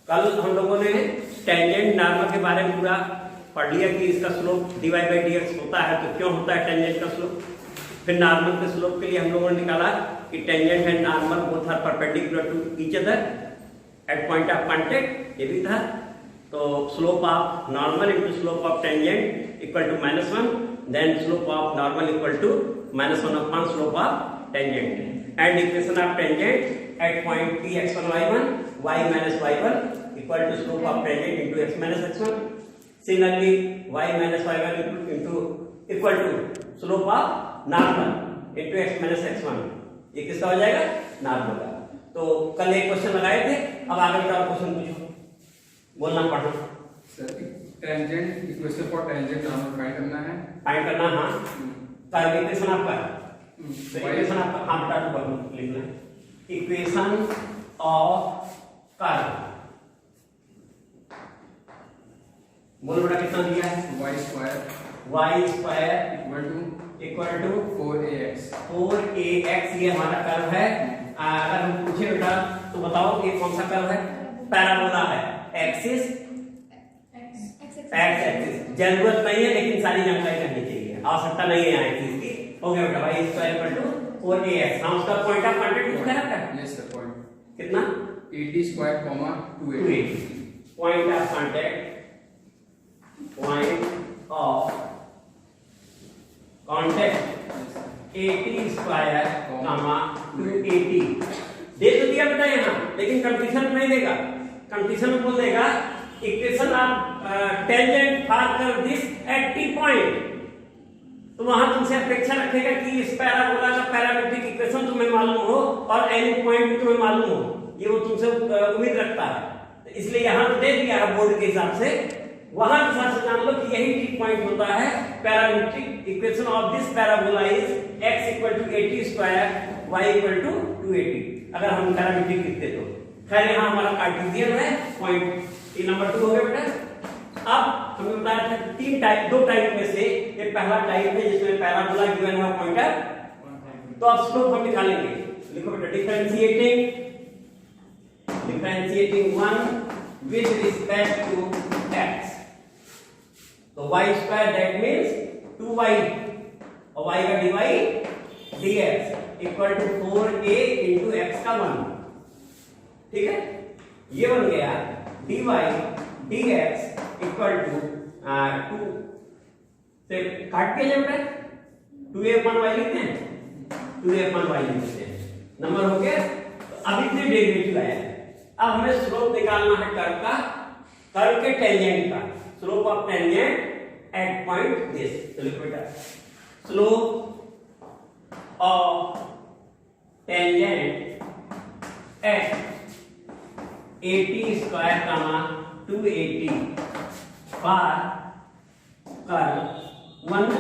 कल हम लोगों ने टेंजेंट नॉर्मल के बारे में पूरा पढ़ लिया कि इसका स्लोप dy बाई dx होता है, तो क्यों होता है टेंजेंट का स्लोप। फिर नॉर्मल के स्लोप के लिए हम लोगों ने निकाला कि tangent and normal both are perpendicular to each other at point of contact, ये भी था। तो slope of normal into slope of tangent equal to -1, then slope of normal equal to -1 upon slope of tangent, and equation of tangent at point P x1 y1 y minus y1 equal to slope of tangent into x minus x1. Similarly, y minus y1 into equal to slope of normal into x minus x1. ये किसका हो जाएगा? Normal का। तो कल एक question लगाए थे, अब आगे का क्वेश्चन पूछो, बोलना पढ़ना। Sir tangent equation for tangent normal find करना है। फाइंड करना, हाँ। कर्व इक्वेशन आपका, इक्वेशन आपका हाँ बता दो, लिखना है इक्वेशन ऑफ कर्व। बोलो बेटा कितना दिया है? y square equal to 4ax। 4ax ये हमारा कर्व है। अगर हम पूछे बेटा तो बताओ ये कौन सा कर्व है? पैराबोला है, एक्सिस एक्स एक्सिस। जरूरत नहीं है लेकिन सारी जानकारी रहनी चाहिए, आवश्यकता नहीं है यहाँ चीज की। हो गया बेटा y square equal to 4ax। हम उसका पॉइंट ऑफ कांटेक्ट लिखा है। यस सर, पॉइंट कितना? 80 square 280। Point of contact, point of contact 80 square 280 दे तो दिया बेटा यहाँ, लेकिन कंडीशन नहीं देगा। कंडीशन में बोल देगा equation of tangent for curve this at T point. तो वहां तुमसे अपेक्षा रखेगा कि इस पैराबोला का पैरामेट्रिक इक्वेशन तुम्हें मालूम हो और एनी पॉइंट भी तुम्हें मालूम हो, ये वो तुमसे उम्मीद रखता है। तो इसलिए यहां तो दे दिया है बोर्ड के हिसाब से, वहां के हिसाब से जान लो कि यही टी पॉइंट होता है। Parametric equation of this parabola is x equal to 80 square y equal to 280, अगर हम पैरामेट्रिक लिखते तो। खैर यहाँ हमारा कार्टेशियन है पॉइंट, ये नंबर 2 हो गया बेटा। अब हमने बताया था दो टाइप में से ये पहला टाइप है जिसमें पैराबोला गिवन हुआ पॉइंट है। तो अब स्लोप हम निकालेंगे। लिखो बेटा differentiating 1 with respect to x। तो y square that means 2y और y का dy dx equal to 4a into x का 1। ठीक है, ये बन गया dy dx इक्वल टू 2 से काट के जब 2a upon y लिखते हैं, 2a upon y लिखते हैं, नंबर हो गया। तो अभी से डेरिवेटिव आया है। अब हमें स्लोप निकालना है कर्व का, कर्व के टेंजेंट का, slope of tangent at point this. तो लिखो बेटा slope of tangent at 80 square 280 for curve 1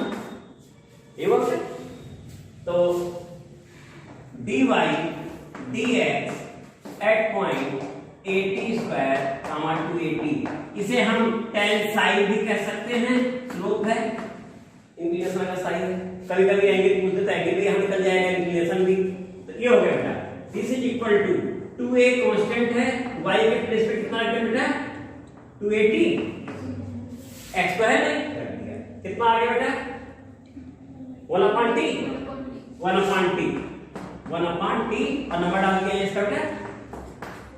एवं तो dy dx at point 80 square 280, इसे हम tan साई भी कह सकते हैं, स्लोप है, इंक्लिनेशन का साई है। कभी कभी एंगल पूछ देता है, एंगल भी यहाँ निकल जाएगा, इंक्लिनेशन भी। तो ये हो गया बेटा this is equal to 2a constant है, y के प्लेस पे कितना रख दिया बेटा 280, x स्क्वायर नहीं कर दिया, कितना आ गया बेटा 1 upon t और नंबर डाल दिया इसका बेटा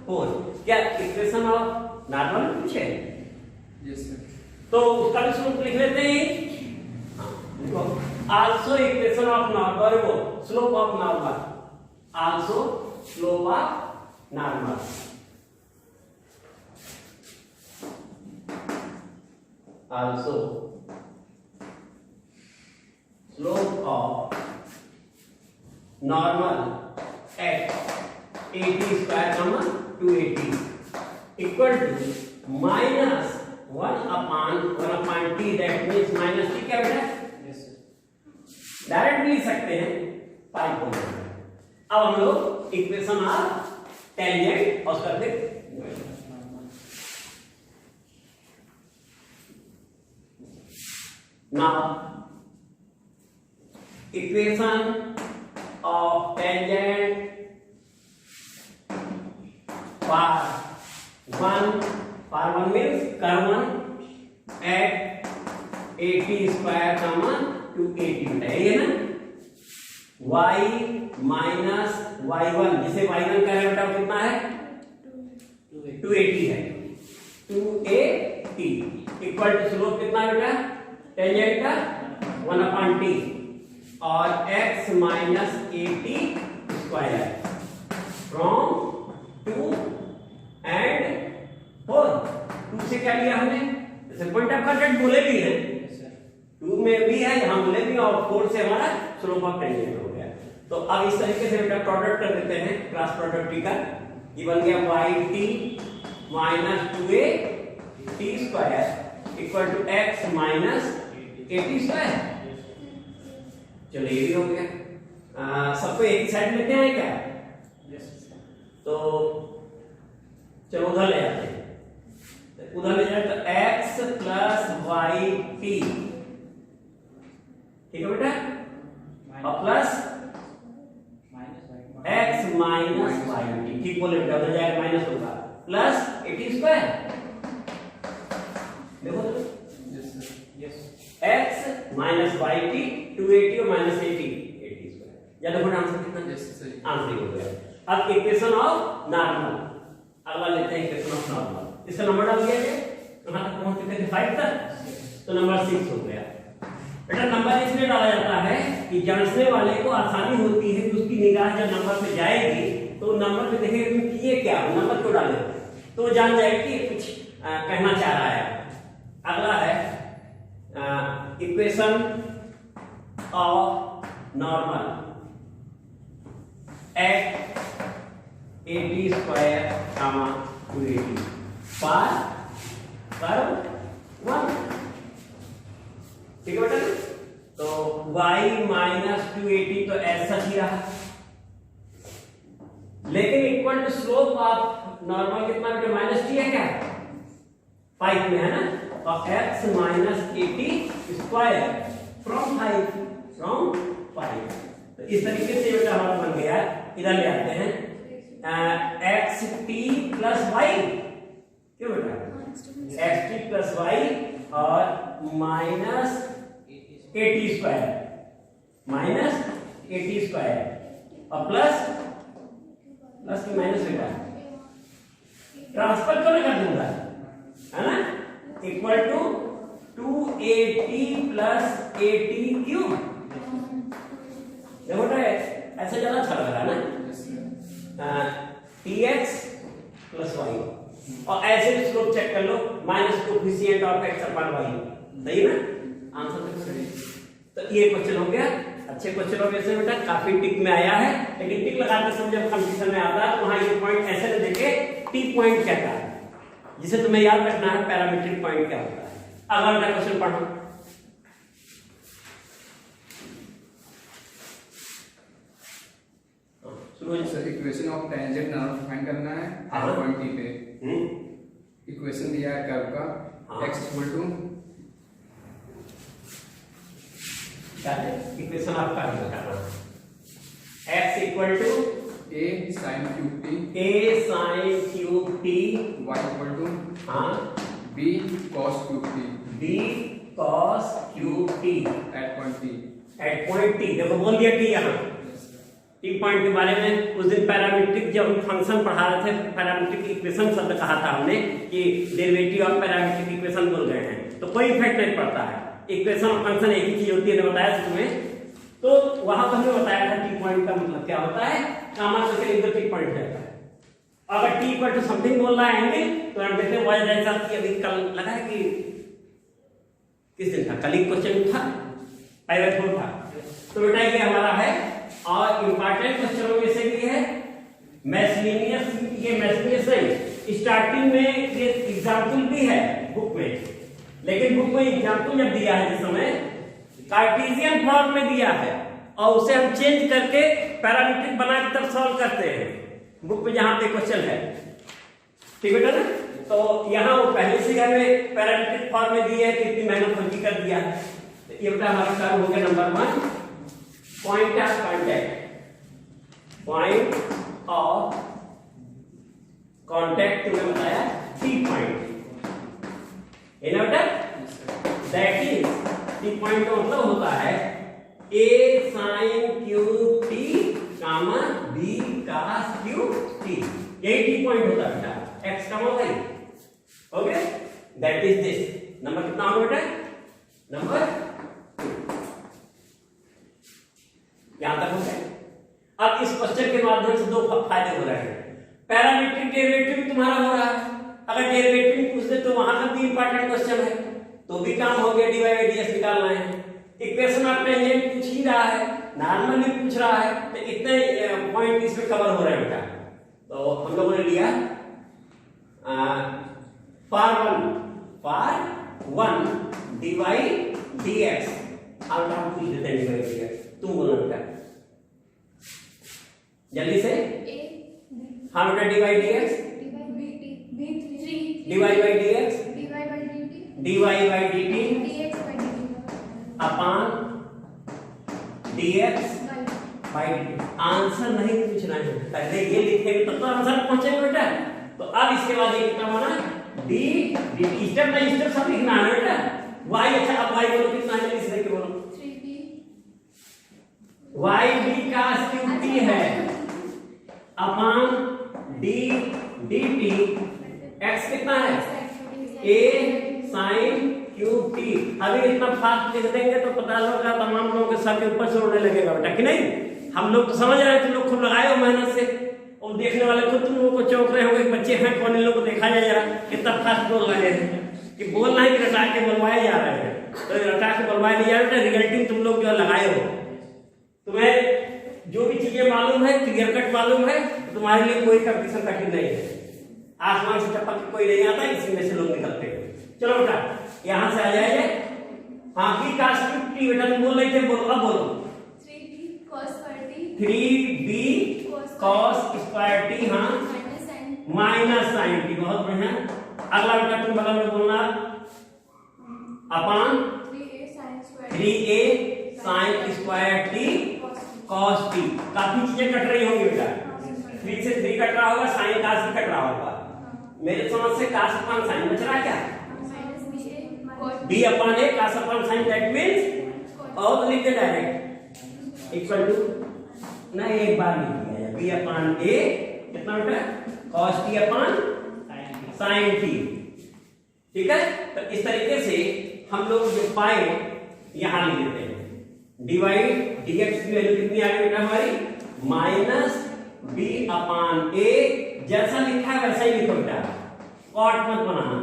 4। क्या इक्वेशन ऑफ नॉर्मल पूछे? Yes sir. तो उसका भी स्लोप लिख लेते हैं। देखो आल्सो इक्वेशन ऑफ नॉर्मल, वो slope of normal, also slope of normal, also slope of normal at 80 square 280 equal to minus 1 upon t, that means minus t क्या बेटा? Yes sir. डायरेक्ट लिख सकते हैं 5 हो गया। अब हम लोग इक्वेशन ऑफ टेंजेंट और उसका फिर now equation of tangent for 1 1 means curve 1 at 80 square comma 280 है ये ना, y minus y1 जिसे y1 का बेटा कितना है 280 है, 280 इक्वल टू स्लोप कितना बेटा टेंजेंट का 1/t और x minus 80 square from 2 and 4। 2 से क्या लिया हमने, जैसे पॉइंट ऑफ कांटेक्ट बोले भी है 2 में भी है, यहां बोले भी, और 4 से हमारा स्लोप ऑफ टेंजेंट हो गया। तो अब इस तरीके से बेटा प्रोडक्ट कर देते हैं, क्रॉस प्रोडक्ट का, ये बन गया yt minus 2at square equal to x minus 80 square. चलो ये भी हो गया। सबको एक साइड लेते हैं क्या? तो चलो उधर ले आते हैं, उधर ले जाए तो x प्लस वाई टी, ठीक है बेटा, और plus x minus Y T, ठीक बोले बेटा, उधर जाएगा माइनस होगा, प्लस 80 स्क्वायर। देखो x माइनस वाई टी 280 और माइनस 80 स्क्वायर, या देखो आंसर कितना, आंसर हो गया। अब इक्वेशन ऑफ नॉर्मल, अगला लेते हैं इक्वेशन ऑफ नॉर्मल। इसका नंबर डाल दिया गया, कहां तक पहुंच चुके थे 5 तक, तो नंबर 6 हो गया। बेटा नंबर इसलिए डाला जाता है कि जांचने वाले को आसानी होती है कि उसकी निगाह जब नंबर पे जाएगी तो नंबर पे देखेगा कि ये क्या नंबर क्यों डाले, तो वो जान जाएगी कि कुछ कहना चाह रहा है। अगला है equation of normal at 80 square comma 280 पर कर्व 1, ठीक है बेटा। तो y माइनस 280 तो ऐसा ही रहा, लेकिन equal to slope of normal कितना बेटा माइनस t है क्या 5 में है ना, और x माइनस 80 स्क्वायर फ्रॉम 5 तो इस तरीके से बेटा हमारा बन गया। इधर ले आते हैं x t प्लस वाई, क्यों बेटा x t प्लस वाई और माइनस 80 स्क्वायर और प्लस की माइनस बेटा ट्रांसफर क्यों नहीं कर दूंगा, है ना, इक्वल टू 280 प्लस 80 क्यूब। देखो ऐसे ज्यादा अच्छा लग रहा है ना, tx प्लस वाई, और ऐसे भी स्लोप चेक कर लो, minus coefficient of x upon y, सही ना, आंसर तो सही। तो ये क्वेश्चन हो गया, अच्छे क्वेश्चन हो गए बेटा, काफी टिक में आया है, लेकिन टिक लगाते समय जब कंफ्यूजन में आता है तो वहां ये पॉइंट ऐसे न देखे टी पॉइंट क्या था, जिसे तुम्हें याद रखना है पैरामीट्रिक पॉइंट क्या होता है। अगला क्वेश्चन पढ़ो। सर इक्वेशन ऑफ टेंजेंट नाम फाइंड करना है पॉइंट टी पे। इक्वेशन दिया है कर्व का x इक्वल टू क्या है इक्वेशन ऑफ कर्व का, x equal to a sin cube t y equal to हाँ b cos cube t at point t। देखो बोल दिया t यहाँ टी पॉइंट के बारे में। उस दिन पैरामीट्रिक जब हम फंक्शन पढ़ा रहे थे, पैरामीट्रिक इक्वेशन शब्द कहा था हमने कि डेरिवेटिव ऑफ पैरामीट्रिक इक्वेशन बोल गए हैं, तो कोई इफेक्ट नहीं पड़ता है, इक्वेशन और फंक्शन एक ही चीज होती है, बताया था तुम्हें। तो वहां पर हमने बताया था टी पॉइंट का मतलब क्या होता है, कामा करके इधर टी पॉइंट रहता है। अगर टी इक्वल टू समथिंग बोल रहा है एंगल, तो हम कहते हैं वाई जैसा कि अभी कल लगा है कि किस दिन था, कल ही क्वेश्चन था, पाइवट था। तो बेटा ये हमारा है, और इंपॉर्टेंट क्वेश्चनों में से भी है मैसलिनियस। ये मैसलिनियस है, स्टार्टिंग में ये एग्जांपल भी है बुक में, लेकिन बुक में एग्जांपल जब दिया है इस समय कार्टेशियन फॉर्म में दिया है, और उसे हम चेंज करके पैरामीट्रिक बना के तब सॉल्व करते हैं बुक में जहां पे क्वेश्चन है, ठीक बेटा ना। तो यहाँ वो पहले से हमें पैरामीट्रिक फॉर्म में दिया है, तो इतनी मेहनत हमने कर दिया है। तो ये बेटा हमारा काम हो गया नंबर 1, पॉइंट ऑफ कांटेक्ट तुमने बताया T टी पॉइंट का मतलब होता है a sine cube t comma b cos cube t, यही टी पॉइंट होता है बेटा, x comma y. Okay, that is this. Number कितना होगा बेटा? नंबर यहां तक हो गया। अब इस क्वेश्चन के माध्यम से दो फायदे हो रहे हैं। पैरामीट्रिक डेरिवेटिव तुम्हारा हो रहा है, अगर डेरिवेटिव पूछ दे तो वहां का भी इंपॉर्टेंट क्वेश्चन है, तो भी काम हो गया, dy बाई dx निकालना है। इक्वेशन ऑफ टेंजेंट पूछ ही रहा है, नॉर्मली पूछ रहा है, तो इतने पॉइंट इसमें कवर हो रहे हैं बेटा। तो हम लोगों ने लिया फॉर वन dy dx, अब हम पूछ देते हैं dy बाई dx, तुम बोलो बेटा जल्दी से। हाँ बेटा, dy by dx, dy by dx, dy by dt upon dx by dt। Answer नहीं पूछना है, पहले ये लिखेंगे तब तो आंसर पहुंचेगा बेटा। तो अब इसके बाद ये कितना होना, d dt, step by step सब लिखना है बेटा। y, अच्छा अब y बोलो कितना है, जल्दी से देख के बोलो। 3b y b cos cube t है अपॉन d dt, x कितना है, a sin क्यूब t। अभी इतना फास्ट लिख देंगे तो पता होगा तमाम लोगों के सर के ऊपर से उड़ने लगेगा बेटा, कि नहीं? हम लोग तो समझ रहे हैं, तुम लोग खुद लगाए हो मेहनत से, और देखने वाले खुद तुम लोगों को चौंक रहे होंगे, बच्चे हैं कौन, इन लोगों को देखा जाए जरा कितना फास्ट बोल रहे हैं, कि बोलना है कि रटा के बुलवाए जा रहे हैं, तो रटा के बुलवाए नहीं जा रहे, रिजल्टिंग तुम लोग जो लगाए हो, तुम्हें जो भी चीजें मालूम है, क्लियर कट मालूम है, तो तुम्हारे लिए कोई कंपटीशन कठिन नहीं है। आसमान से टपक कोई नहीं आता, इसी में से लोग निकलते हैं। चलो बेटा यहां से आ जाइए। हाँ, बी cos क्यूब टी बेटा तुम बोल रहे थे, बोलो अब बोलो। 3b cos स्क्वायर टी, हाँ माइनस साइन टी, बहुत बढ़िया। अगला बेटा तुम बगल में बोलना upon 3a sine square T cos T. काफी चीजें कट रही होंगी बेटा, 3 से 3 कट रहा होगा, साइन cos भी कट रहा होगा। मेरे समझ से cos अपॉन साइन बच रहा है क्या, b upon a cos upon sine, that means और लिख दे डायरेक्ट इक्वल टू, नहीं एक बार लिख दिया है, b अपॉन a कितना बेटा, cos t upon sin t। ठीक है, तो इस तरीके से हम लोग जो पाए यहां लिख देते हैं। dy dx की वैल्यू कितनी आ गई बेटा हमारी, माइनस b अपॉन a, जैसा लिखा है वैसा ही लिखो बेटा, कॉट मत बनाना,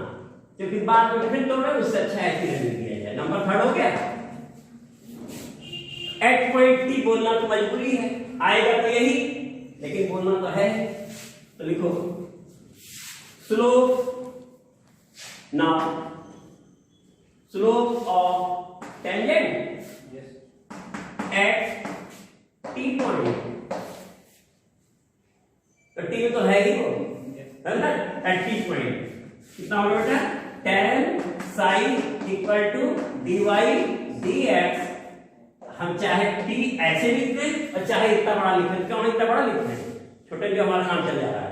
क्योंकि बाद में फिर तो उससे अच्छा ऐसे लिख दिया जाए। नंबर 3 हो गया। एट पॉइंट टी बोलना तो मजबूरी है, आएगा तो यही, लेकिन बोलना तो है, तो लिखो slope, now slope of tangent at T point, तो टी में तो है ही वो, है ना, एट टी पॉइंट कितना होगा बेटा, tan psi equal to dy dx। हम चाहे t ऐसे लिख दें और चाहे इतना बड़ा लिख दें, क्यों इतना बड़ा लिख दें, छोटे भी हमारा काम चल जा रहा है।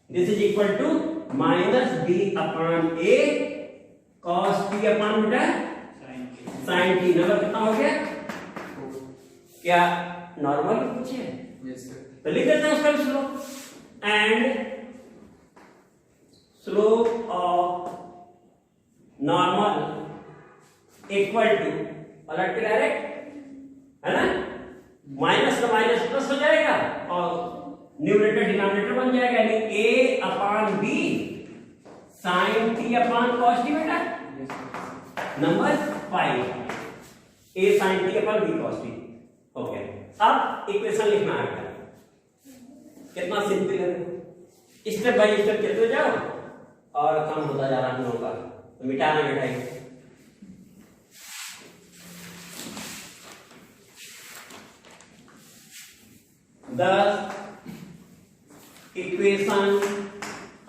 This is equal to minus b upon a cos t upon बेटा sin t। नंबर कितना हो गया, क्या नॉर्मल पूछे, तो लिख देते हैं उसका slope, and slope of normal equal to, पलट के डायरेक्ट है ना, माइनस का माइनस प्लस हो जाएगा और न्यूमरेटर डिनोमिनेटर बन जाएगा, यानी a upon b sin t upon cos t बेटा। Number 5 a sin t upon b cos t हो गया। अब इक्वेशन लिखना है, कितना सिंपल है, स्टेप बाय स्टेप चलते जाओ और कम होता जा रहा है हम लोगों का, तो मिटाना बेटा। The equation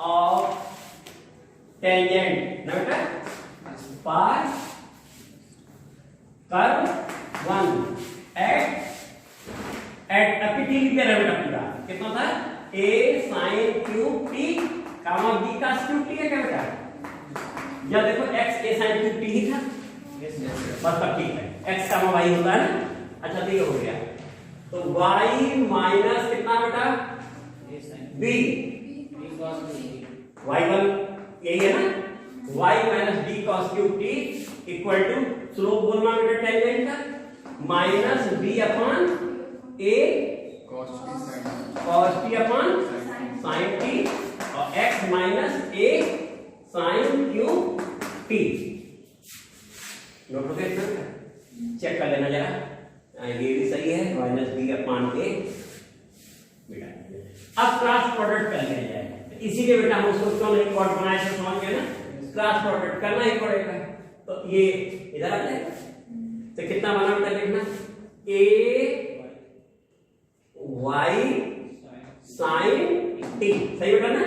of tangent, ना बेटा, for curve 1 at epithelial parameter पूरा कितना था, a sin cube t comma b cos cube t है क्या बेटा, या देखो x a sin cube t ही था, बस तब ठीक है, x का y होता है ना। अच्छा तो ये हो गया, तो y माइनस कितना बेटा b, y1 यही है ना, y minus b cos cube t equal to slope बोलना बेटा टेंजेंट का minus b upon a cos t upon sin t और x minus a sin cube t। Note हो गया इतना, चेक कर लेना जरा, ये भी सही है, माइनस बी अपॉन ए बेटा। अब क्रॉस प्रोडक्ट कर लिया जाए, तो इसीलिए बेटा हम उसको क्यों नहीं कॉर्ड बनाए थे, समझ गए ना, क्रॉस प्रोडक्ट करना ही पड़ेगा। तो ये इधर आ जाएगा, तो कितना बना बेटा देखना, ए वाई साइन टी, सही बेटा ना,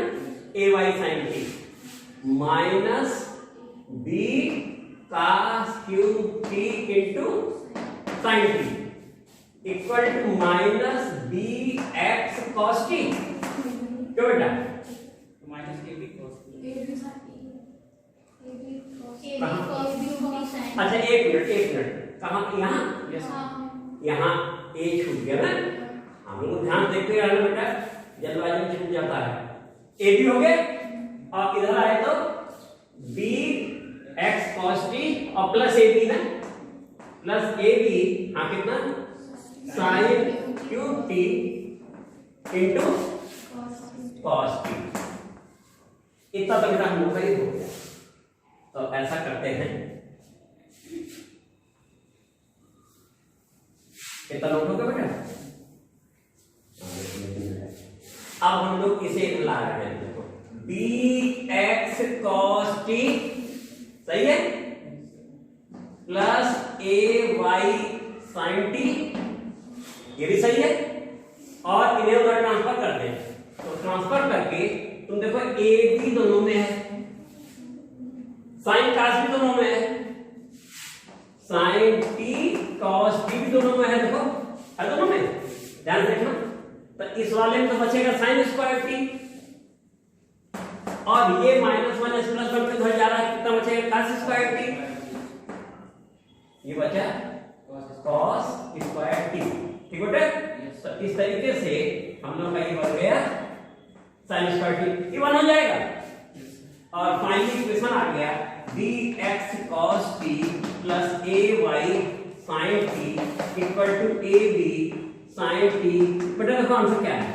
a y sine t minus b cos cube t into sin t equal to minus b x cos t, क्यों बेटा माइनस के बी cos अच्छा एक मिनट कहाँ, यहाँ यहाँ ए छूट गया ना, हम लोग ध्यान देखते रहना बेटा, जल्दबाजी में छूट जाता है। ए भी हो गया और इधर आए तो बी एक्स cos t और प्लस ए बी ना, प्लस ए बी, हाँ कितना sign cube T into cos t, इतना तो बेटा हम लोग का ही हो गया। तो ऐसा करते हैं, कितना नोट होगा बेटा, अब हम लोग इसे ला रहे हैं, देखो बी एक्स cos t सही है plus a y sine T, ये भी सही है, और इन्हें उधर ट्रांसफर कर दें, तो ट्रांसफर करके तुम देखो ए भी दोनों में है, साइन cos भी दोनों में है, साइन टी cos टी भी दोनों में है, देखो है दोनों में, ध्यान देखना। तो इस वाले में तो बचेगा साइन स्क्वायर टी, और ये माइनस वन प्लस वन पे उधर जा रहा है, कितना बचेगा cos स्क्वायर टी, ये बचा cos स्क्वायर टी, ठीक बेटा। तो इस तरीके से हम लोग का ये बन गया sin स्क्वायर टी, ये वन हो जाएगा, और फाइनली इक्वेशन आ गया b x cos t plus a y sine t equal to a b sine t. बेटा देखो आंसर क्या है,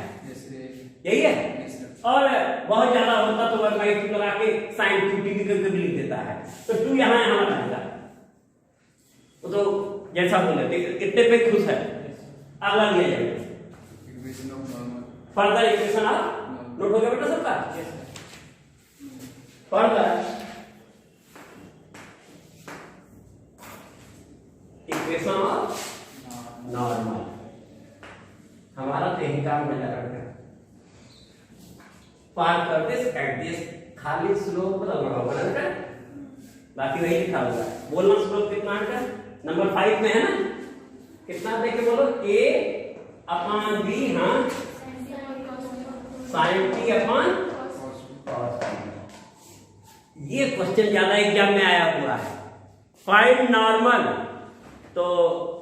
यही है, और बहुत ज्यादा होता तो 1/2 लगा के साइन क्यू टी भी करके लिख देता है, तो 2 यहाँ लगाएगा, तो जैसा बोले कितने पे खुश है, अगला लिया जाएगा फर्दर इक्वेशन। आप नोट हो गया बेटा सबका, फर्दर इक्वेशन ऑफ नॉर्मल, हमारा तो यही काम बचा रखा, पार कर दिस एट दिस, खाली स्लोप बदलना होगा ना बेटा, बाकी वही लिखा होगा। बोलना स्लोप कितना बेटा, नंबर 5 में है ना, कितना देख के बोलो, ए अपॉन बी, हाँ sine t upon cos t। ये क्वेश्चन ज्यादा एग्जाम में आया हुआ है, फाइंड नॉर्मल, तो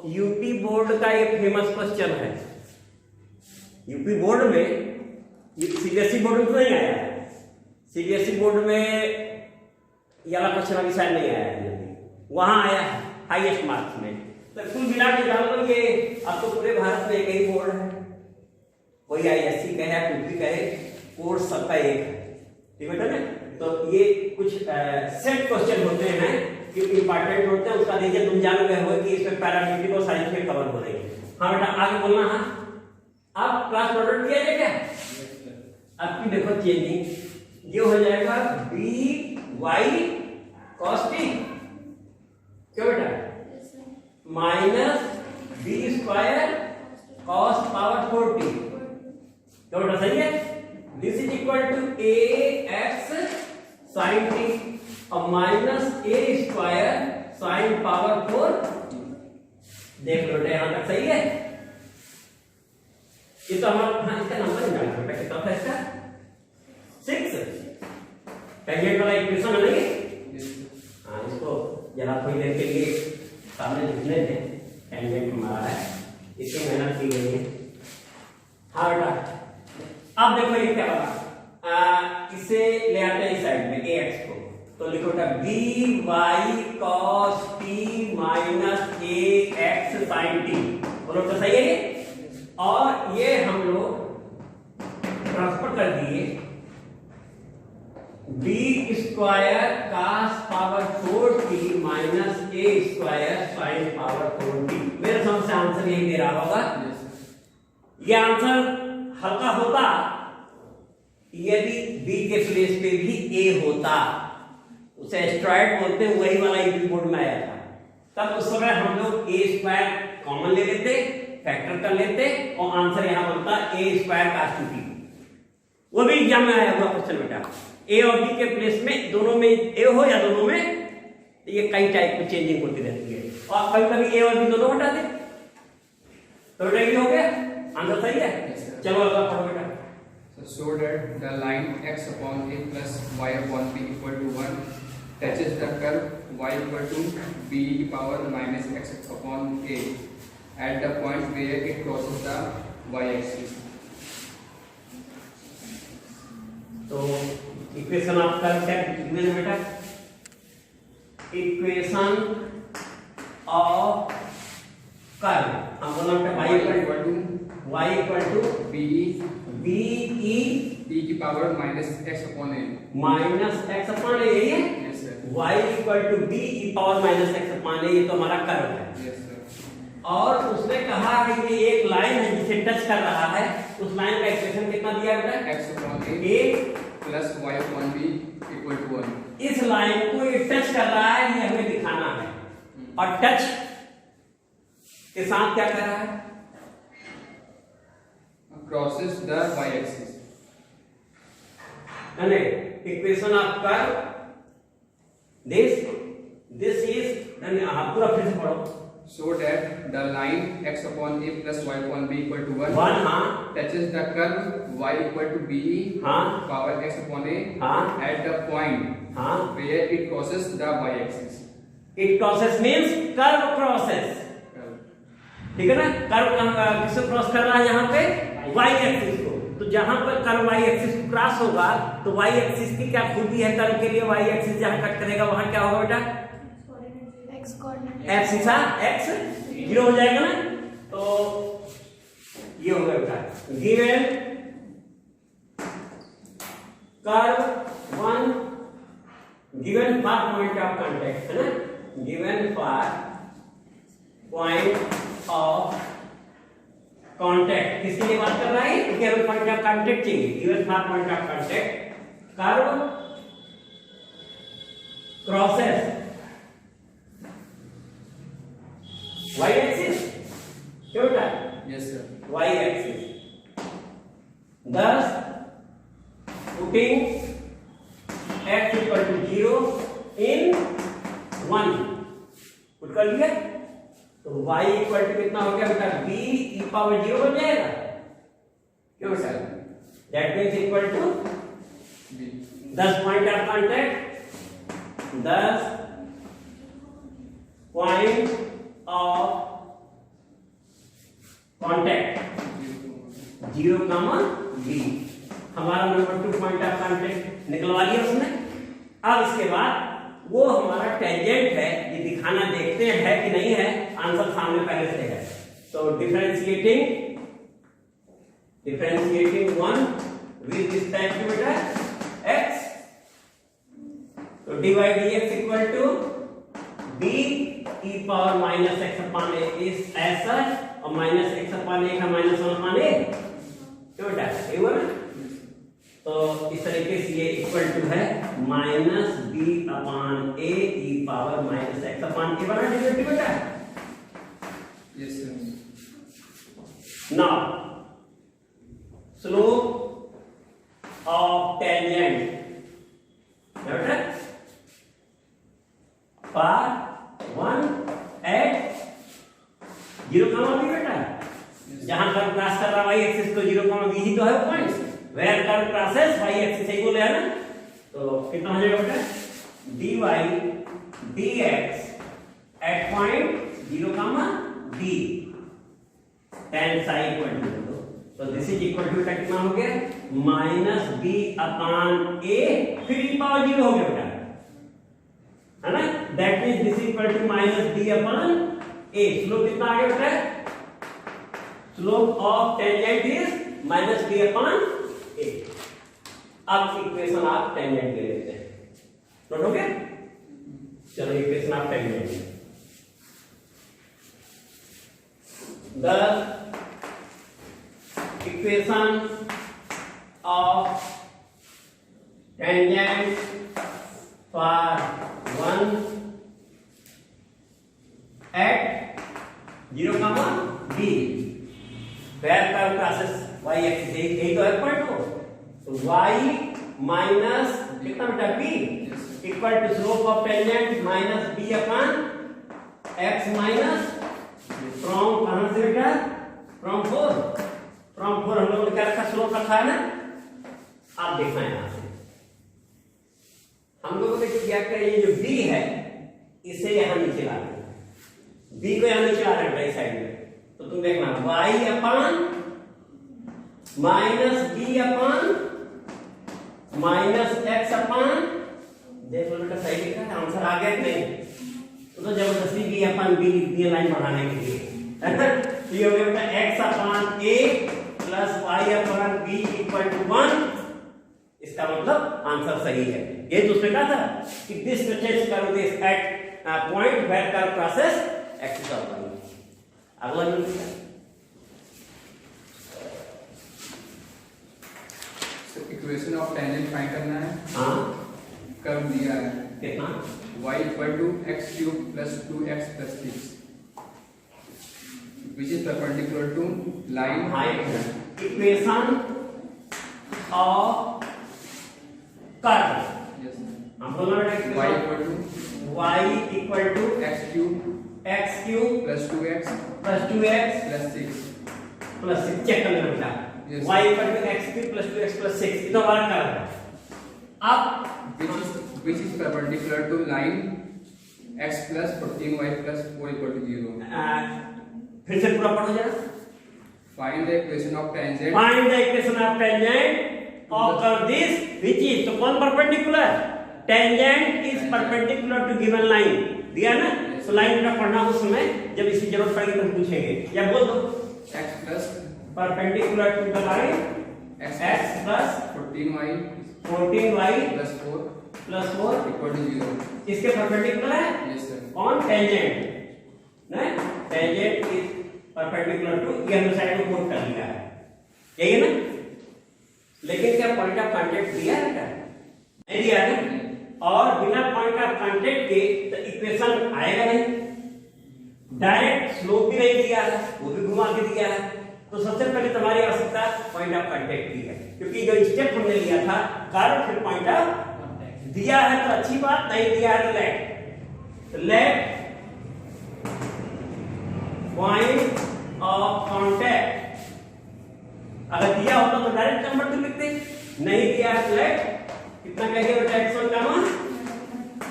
यूपी बोर्ड का ये फेमस क्वेश्चन है, यूपी बोर्ड में, सीबीएसई बोर्ड में तो नहीं आया है, सीबीएसई बोर्ड में ये वाला क्वेश्चन अभी शायद नहीं आया है, वहां आया है हाईएस्ट मार्क्स में। तो कुल मिला के जान लो ये अब तो पूरे भारत में एक ही बोर्ड है, कोई आईएससी कहे कुछ भी कहे, कोर्स सबका एक है, ठीक है ना। तो ये कुछ सेट क्वेश्चन होते हैं कि इंपॉर्टेंट होते हैं, उसका देखिए तुम जान गए हो कि इसमें पैरामीट्रिक और साइंस में कवर हो रही है। हाँ बेटा आगे बोलना, हाँ अब क्लास प्रोडक्ट किया जाए क्या, अब की देखो चेंजिंग, ये हो जाएगा बी वाई cos t, क्यों बेटा, minus b square cos power 4t, क्यों बेटा सही है, this is equal to a x sine t और minus a square sine power 4, देख लो बेटा यहां तक सही है। ये तो हमारा, हाँ इसका नंबर निकालना बेटा, कितना था इसका 6, टेंजेंट वाला इक्वेशन है ना ये, हाँ इसको जरा थोड़ी देर के लिए सामने लिखने दें, टेंजेंट हमारा है, इतनी मेहनत की गई है। हाँ बेटा, अब देखो ये क्या होगा, इसे ले आते हैं इस साइड में ए एक्स को, तो लिखो बेटा b y cos t minus a x sine t, बोलो तो सही है ये। और ये हम लोग ट्रांसफर कर दिए B square cos power 4t minus a square sine power 4t। मेरे समझ से आंसर यही दे रहा होगा। ये आंसर हल्का होता यदि बी के प्लेस पे भी ए होता, उसे एस्ट्रॉयड बोलते हैं, वही वाला यूपी बोर्ड में आया था। तब उस समय हम लोग ए स्क्वायर कॉमन ले लेते, फैक्टर कर लेते और आंसर यहां बनता ए स्क्वायर कास 2t। वो भी एग्जाम में आया हुआ क्वेश्चन बेटा, ए और बी के प्लेस में दोनों में ए हो या दोनों में, ये कई टाइप की चेंजिंग होती रहती है, और कभी कभी ए और बी दोनों हटा दे तो बेटा ये हो गया, आंसर सही है। चलो अगला पढ़ो बेटा। So that the line x upon a plus y upon b equal to 1 touches the curve y equal to b power minus x upon a at the point where it crosses the y-axis. तो equation आपका क्या लिखना है बेटा, equation of curve, हम बोला बेटा y equal to b b e e की power minus x upon a. Minus x upon a, यही है। Yes sir. y equal to b e power minus x upon a, ये तो हमारा curve है। Yes sir. और उसने कहा है कि एक लाइन है जिसे टच कर रहा है, उस लाइन का इक्वेशन कितना दिया बेटा, x upon a A plus y upon b equal to 1. इस लाइन को ये टच कर रहा है, ये हमें दिखाना है। और टच के साथ क्या कर रहा है, Crosses the y-axis. यानी equation of curve this is, पूरा फिर से पढ़ो। So that the line x upon a plus y upon b equal to 1 one, हाँ touches the curve y equal to b हाँ power x upon a हाँ at the point हाँ, where it crosses the y-axis. It crosses means curve crosses, ठीक है ना। Curve किसको cross कर रहा है यहाँ पे, y एक्सिस को। तो जहां पर कर्व y एक्सिस को क्रॉस होगा तो y एक्सिस की क्या खूबी है कर्व के लिए, y एक्सिस जहां कट करेगा वहां क्या होगा बेटा, x कोऑर्डिनेट, x सीधा x 0 हो जाएगा ना। तो ये होगा बेटा given curve 1 given for point of contact, है ना, given for point of contact. किसके लिए बात कर रहा है, क्योंकि हमें पॉइंट ऑफ कांटेक्ट चाहिए। Given for point of contact curve crosses y axis, क्यों बेटा, Yes sir. y axis, thus putting x equal to 0 in 1 put कर लिया, तो y इक्वल टू कितना हो गया बेटा, b e पावर 0 बन जाएगा, क्यों बेटा, that means equal to b 10 point of contact, 10 point of contact 0, b, हमारा नंबर 2 पॉइंट ऑफ कांटेक्ट निकलवा लिया उसने। अब इसके बाद वो हमारा टेंजेंट है, ये दिखाना देखते हैं है कि नहीं है, आंसर सामने पहले से है। तो डिफरेंशिएटिंग 1 विद रिस्पेक्ट टू बेटा x, तो dy dx equal to b e power minus x upon a is ऐसा, और माइनस x अपॉन a का माइनस 1 अपॉन a, क्यों बेटा, ये हुआ ना। तो इस तरीके से ये इक्वल टू है माइनस बी अपॉन ए ई पावर माइनस एक्स अपॉन ए बना डेरिवेटिव बेटा। Yes sir. Now slope of tangent बेटा फॉर 1 एट 0, b बेटा, जहां कर्व क्रॉस कर रहा है y एक्सिस को 0, b ही तो है वो point, where curve crosses y axis, सही बोले है ना। तो कितना हो जाएगा बेटा, dy dx at point d tan psi equal to, तो दिस इज इक्वल टू बेटा कितना हो गया माइनस b अपॉन a, फिर e पावर 0 हो गया बेटा, है ना। That means this is equal to minus b upon a। Slope कितना आ गया बेटा, slope of tangent is minus b upon a। अब इक्वेशन आप टेंजेंट ले लेते हैं, नोट हो गया। चलो इक्वेशन आप टेंजेंट ले, the equation of tangent for one at 0, b where का प्रोसेस y एक्सिस यही तो है पॉइंट को, तो y माइनस कितना बेटा b equal to slope of tangent minus b upon x minus from कहां से बेटा, फ्रॉम 4 हम लोगों ने क्या रखा, स्लोप रखा है ना। आप देखना है यहां से हम लोगों ने क्या किया, ये जो b है इसे यहां नीचे ला दें, b को यहां नीचे ला दें राइट साइड में, तो तुम देखना y upon minus b upon minus x upon, देखो बेटा सही लिखा है, आंसर आ गया कि नहीं। तो जबरदस्ती b अपॉन b लिख दिया लाइन बढ़ाने के लिए, तो ये हो गया बेटा x upon a plus y upon b equal to 1। इसका मतलब आंसर सही है। ये दूसरे का था कि this stretch curve this at point where curve crosses axis of y। अगला unit equation of tangent find करना है। हां कर्व दिया है कितना, y equal to x cube plus 2x plus 6 which is perpendicular to line equation of curve, yes हम बोल रहे हैं y equal to x x cube plus 2x plus 2x plus 6 check कर लेना बेटा, Yes. y equal to x cube plus 2x plus 6 ये तो हमारा कर्व है। अब which is perpendicular to line x plus 14y plus 4 equal to 0। फिर से पूरा पढ़ो जरा, Find the equation of tangent फाइंड the equation of tangent of curve this which is, तो कौन perpendicular, tangent is perpendicular to given line दिया ना। तो लाइन का पढ़ना उस समय जब इसकी जरूरत पड़ेगी तो पूछेंगे, या बोल दो x plus perpendicular to the line x plus 14y 14y plus 4 plus 4 equal to 0। इसके परपेंडिकुलर है Yes sir। ऑन टेंजेंट, नहीं टेंजेंट इज परपेंडिकुलर टू, ये हमने साइड में कोट कर लिया है, यही है ना। लेकिन क्या पॉइंट ऑफ कांटेक्ट दिया है क्या, नहीं दिया है ना। और बिना पॉइंट ऑफ कांटेक्ट के तो इक्वेशन आएगा नहीं। डायरेक्ट स्लोप भी नहीं दिया है, वो भी घुमा के दिया है, तो सबसे पहले तुम्हारी आवश्यकता पॉइंट ऑफ कांटेक्ट की है, क्योंकि जो स्टेप हमने लिया था कर्व फिर पॉइंट ऑफ दिया है तो अच्छी बात, नहीं दिया है तो लेट पॉइंट ऑफ कांटेक्ट, अगर दिया होता तो डायरेक्ट नंबर 2 लिखते, नहीं दिया है तो लेट कितना कहेंगे बेटा x1 का मान,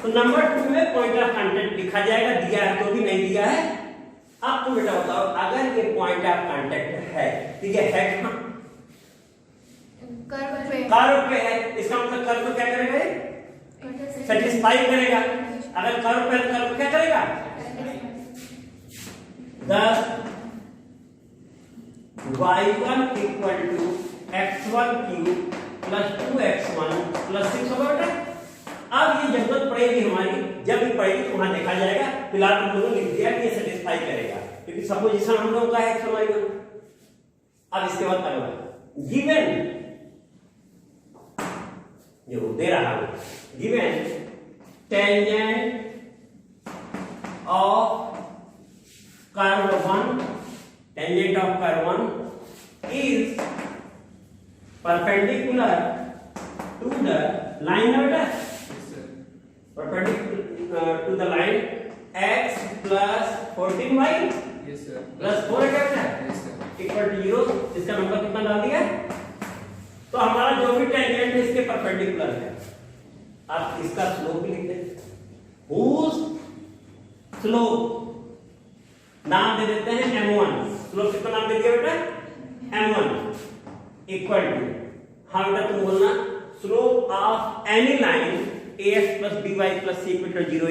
तो नंबर 2 में पॉइंट ऑफ कांटेक्ट लिखा जाएगा, दिया है तो भी, नहीं दिया है। अब तुम बेटा बताओ अगर ये पॉइंट ऑफ कांटेक्ट है तो ये है कहां, कर्व पे है, इसका मतलब कर्व को क्या करेगा, सेटिस्फाई करेगा। अगर कर्व पे है कर्व क्या करेगा, thus y1 equal to x1 cube plus 2x1 plus 6 होगा बेटा। अब ये जरूरत पड़ेगी हमारी, जब भी पड़ेगी तो वहां देखा जाएगा, फिलहाल हम लोगों ने लिख दिया कि ये सेटिस्फाई करेगा, क्योंकि सपोजिशन हम लोगों का है x y1। अब इसके बाद अगला गिवन, जो दे रहा हूं, given tangent of curve 1, tangent of curve 1 is perpendicular to the line of the perpendicular to the line x plus 14y Yes sir। plus 4 क्या है Yes sir। Equal to 0। इसका नंबर कितना डाल दिया, तो हमारा जो भी टेंजेंट है इसके परपेंडिकुलर है। आप इसका स्लोप भी लिख दें, whose slope नाम दे देते हैं m1, स्लोप कितना नाम दे दिया बेटा m1 इक्वल टू, हाँ बेटा तुम बोलना slope of any line ax plus by plus c equal to 0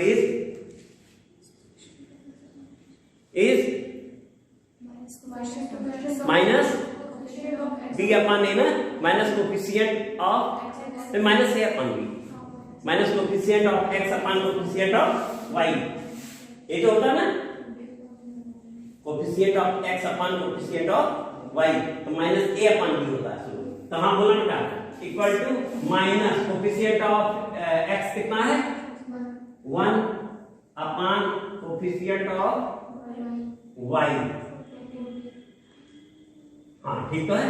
is minus b upon a ना, minus coefficient of minus a upon b, minus coefficient of x upon coefficient of y, ये जो होता है ना coefficient of x upon coefficient of y, तो minus a upon b होता है। तो हाँ बोला बेटा equal to minus coefficient of x कितना है 1 अपॉन कोफिशिएंट ऑफ y, हाँ ठीक तो है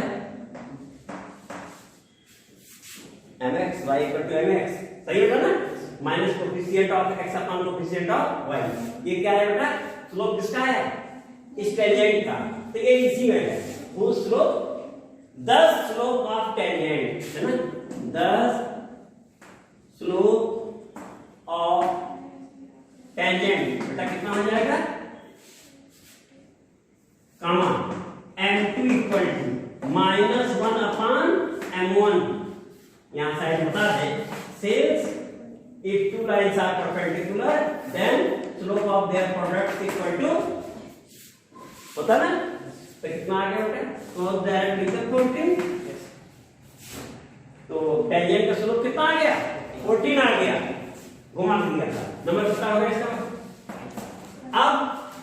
mx y equal to mx, सही होगा ना, minus coefficient of x upon coefficient of y, ये क्या है बेटा स्लोप किसका है इस टेंजेंट का, तो ये इसी में है वो स्लोप 10 स्लोप ऑफ टेंजेंट है ना, 10 स्लोप ऑफ टेंजेंट बेटा कितना हो जाएगा comma m2 equal to minus 1 upon m1, यहां साइड बता दे since if two lines are perpendicular then slope of their product equal to होता ना, तो कितना आ गया बेटा cos that is 14, तो टेंजेंट का स्लोप कितना आ गया 14 आ गया, घुमा दिया था, नंबर कितना हो गया इसका। अब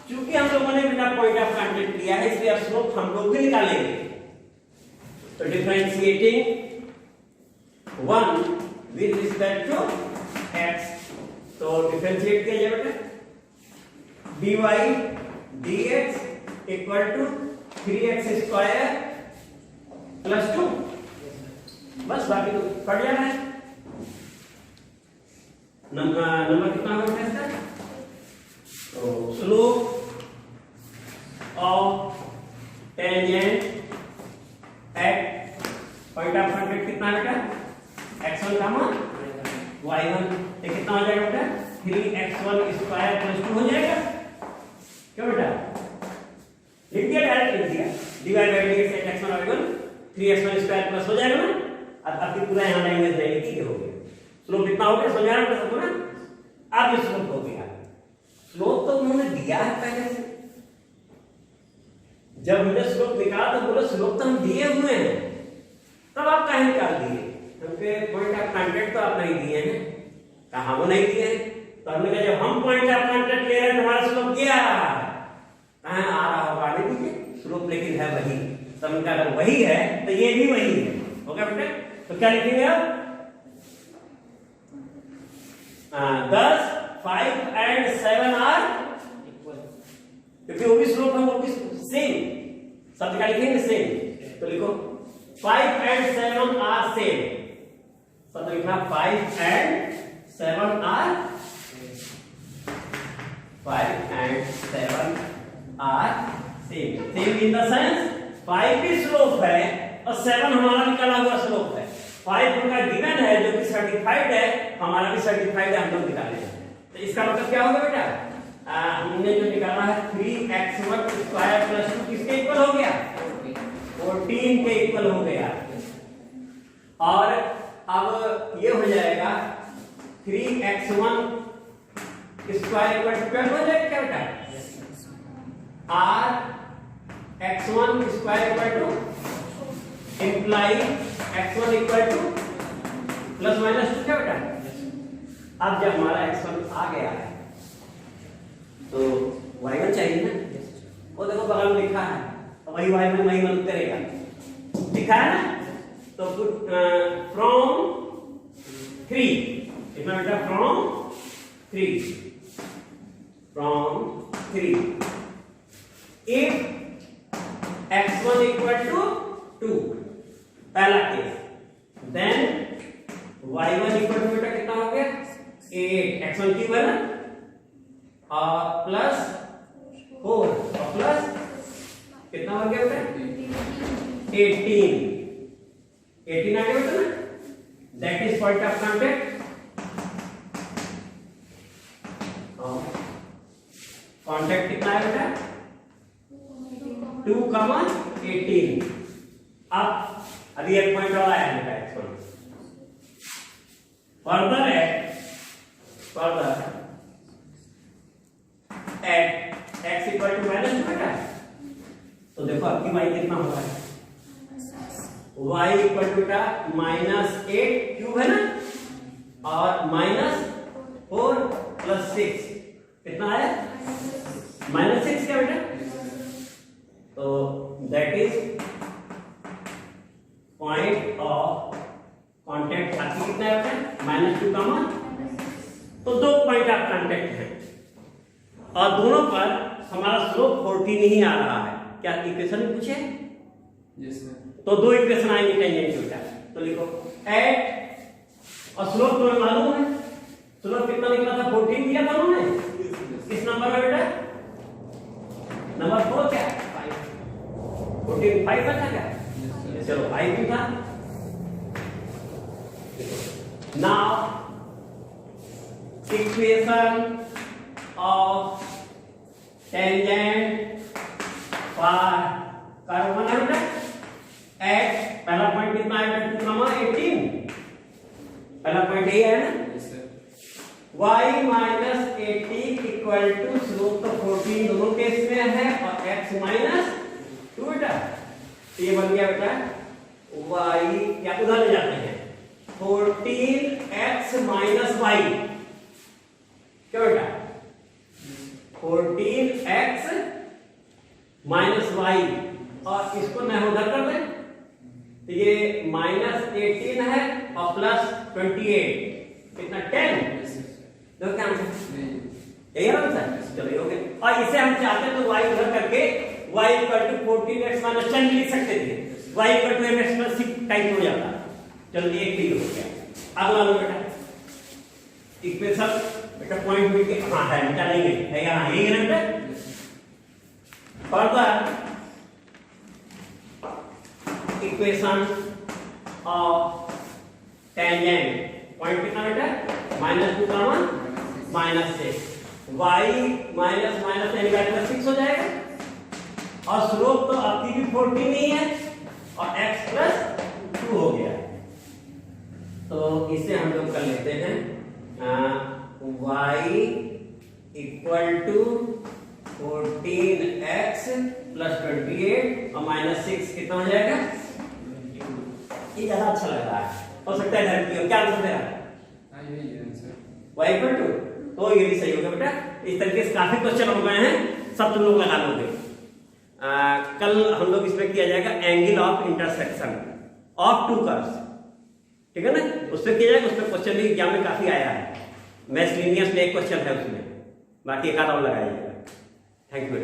चूंकि हम लोगों ने बिना पॉइंट ऑफ कांटेक्ट लिया है इसलिए अब स्लोप हम लोग भी निकालेंगे, तो differentiating 1 with respect to x, तो डिफरेंशिएट किया जाए बेटा dy dx equal to 3x square plus 2, बस बाकी तो पढ़ जाना है। नंबर कितना होगा इसका, तो slope of tangent at point of contact कितना बेटा x1 कामा y1, ये कितना हो जाएगा बेटा 3x1 स्क्वायर प्लस 2 हो जाएगा, क्यों बेटा लिख दिया, डायरेक्ट लिख दिया divide by dx x1 y1 3x1 square plus हो जाएगा ना, अब पूरा यहां लाइन जाएगी, ठीक हो गया, स्लोप कितना हो गया समझ आ रहा है सबको ना, अब ये स्लोप हो गया, स्लोप तो उन्होंने दिया है पहले से, जब हमने स्लोप निकाला तो बोला स्लोप तो हम दिए हुए हैं, तब आप काहे निकाल दिए, क्योंकि पॉइंट ऑफ कांटेक्ट तो आप नहीं दिए हैं, कहा वो नहीं दिए हैं, तो हमने कहा जब हम पॉइंट ऑफ कांटेक्ट ले रहे हैं हमारा स्लोप ये आ रहा है, कहां आ रहा होगा आगे दीजिए स्लोप, लेकिन है वही, तो हमने अगर वही है तो ये भी वही है, हो गया बेटा, तो क्या लिखेंगे आप 10 5 एंड 7 आर इक्वल, क्योंकि वो भी स्लोप है वो भी सेम, सब क्या लिखेंगे सेम, तो लिखो 5 एंड 7 आर सेम, सब लिखना 5 and 7 are 5 and 7 are same, same in the sense 5 भी स्लोप है और 7 हमारा निकाला हुआ स्लोप है, 5 उनका गिवन है जो कि सर्टिफाइड है, हमारा भी सर्टिफाइड है, हम लोग निकाले, तो इसका मतलब क्या होगा बेटा, हमने जो निकाला है 3x1 स्क्वायर प्लस 2 किसके इक्वल हो गया 14 के इक्वल हो गया, और अब ये हो जाएगा 3x1 स्क्वायर इक्वल टू 12 हो जाएगा क्या बेटा, r x1 square equal to imply x1 equal to plus minus 2 क्या बेटा, अब जब हमारा x1 आ गया है तो y1 चाहिए ना, वो देखो बगल में लिखा है, तो वही y1 वही मदद करेगा, लिखा है ना, तो फ्रॉम 3 कितना बेटा from 3 if x1 equal to 2 पहला case, then y1 equal to बेटा कितना हो गया 8, x1 की है ना, और प्लस 4 और प्लस कितना हो गया बेटा 18 आ गया बेटा ना, that is point of contact, contact कितना है बेटा 2,18। अब अभी एक पॉइंट और आया है further at x equal to minus बेटा, तो देखो आपकी y कितना होगा, y इक्वल टू का -8 क्यूब है ना, और -4 + 6 कितना है, -6 क्या बेटा, तो that is point of contact आपकी कितना है बेटा, -2 का मान। तो दो पॉइंट ऑफ कांटेक्ट है और दोनों पर हमारा स्लोप 14 ही आ रहा है। क्या इक्वेशन में पूछे? Yes sir. तो दो इक्वेशन आएंगे टेंजेंट थीटा, तो लिखो एट, और स्लोप तुम्हें मालूम है, स्लोप कितना निकला था, 14 दिया था उन्होंने किस नंबर में बेटा, नंबर 4 क्या 14 5 था क्या, चलो 5 भी था। Now equation of tangent for curve बना बेटा, एट पहला पॉइंट कितना है, 2,18, पहला पॉइंट यही है ना, y minus 18 equal to slope तो 14 दोनों केस में है और x माइनस 2 बेटा, तो ये बन गया बेटा y, या उधर ले जाते हैं 14x माइनस y, क्या बेटा 14x माइनस y, और इसको न उधर कर दें तो ये -18 है और +28 कितना 10, देखो क्या आंसर यही है ना सर, चलो हो गया। और इसे हम चाहते तो y उधर करके y equal to 14x minus 10 लिख सकते थे, y equal to mx plus 6 type हो जाता। चलो ये क्लियर हो गया। अगला लो बेटा इक्वेशन, बेटा पॉइंट भी के हां है बेटा, नहीं है यहां यही है ना बेटा। Further equation of tangent point कितना बेटा, -2 का मान -6, y माइनस माइनस निकालने का 6 हो जाएगा, और स्लोप तो आपकी भी 14 ही है और x + 2 हो गया। तो इसे हम लोग कर लेते हैं y इक्वल टू 14x + 28 और -6 कितना हो जाएगा, ये ज्यादा अच्छा लग रहा है, हो सकता है घर की क्या आंसर दे रहा है, यही है आंसर y इक्वल टू, तो ये भी सही हो गया बेटा। इस तरीके से काफी क्वेश्चन हो गए हैं, सब तुम लोग लगा लोगे। कल हम लोग इसमें किया जाएगा angle of intersection of to curves, ठीक है ना, उससे किया जाएगा। उसमें क्वेश्चन भी एग्जाम में काफी आया है, मैथ्स लीनियर्स में एक क्वेश्चन है उसमें, बाकी एक आध और लगाइएगा। Thank you.